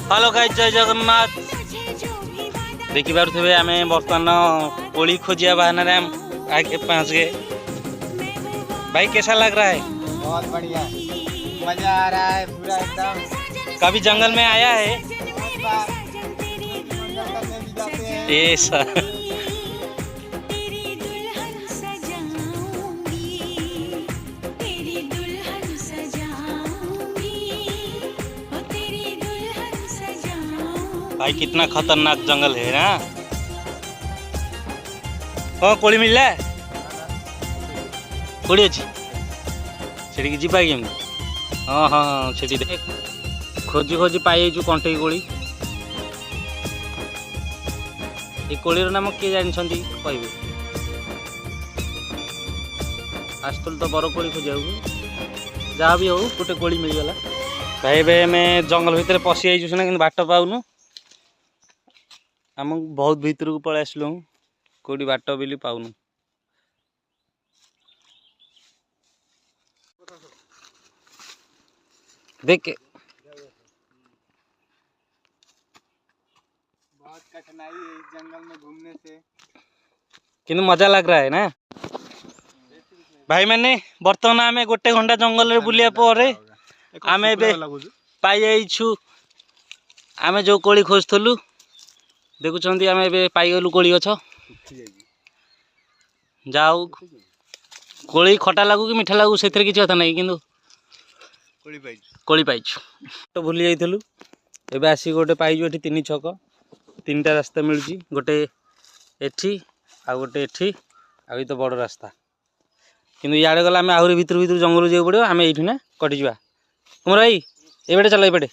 Hello guys, जय जगन्नाथ। देखी पारे आम बर्तमान कोली खोजिया बहाना रे आगे पहुँच गए। भाई कैसा लग रहा है? बहुत बढ़िया, मजा आ रहा है पूरा एकदम। कभी जंगल में आया है? बहुत बार मंगल करने भी जाते हैं। ऐसा भाई कितना खतरनाक जंगल है ना। कौन कोली मिलला कोड़ी अच्छी से जी पाई हाँ हाँ से खोजी खोजी पाई कंटे कोली। ये कोलीर नाम किए जानते कहे? आसतल तो बर कोली खोजा जहाँ भी हो गोटे कोली मिलगला। भाई एवं आम जंगल भितर पशि जाइए सीना कि बाट पाऊनु। आम बहुत भीतर को पलि आसलु कौटी बाट बिली पाऊनु। देख बहुत कठिनाई है इस जंगल में घूमने से, किंतु मजा लग रहा है ना। भाई मैंने बर्तमान आम गोटे घंटा जंगल बुलिया पर आम पाई आम जो कोली खोजलु देखुं आम ए पाईगलु कोली गछ। जाऊ कोली खटा लागू कि मीठा लागू से किसी कथा नहीं, किंतु कोली पाइछु। तो भूली जाइलु एबे आसी गोटे पाइजु एठी 3 छक 3टा रास्ता मिलुची। गोटे एठी आ गोटे एठी आ तो बड़ रास्ता, किंतु याडे गला आम आहरी भितर भितर जंगल जाऊ पड़ो। आम ये कटिजा कुमार भाई ये चल ये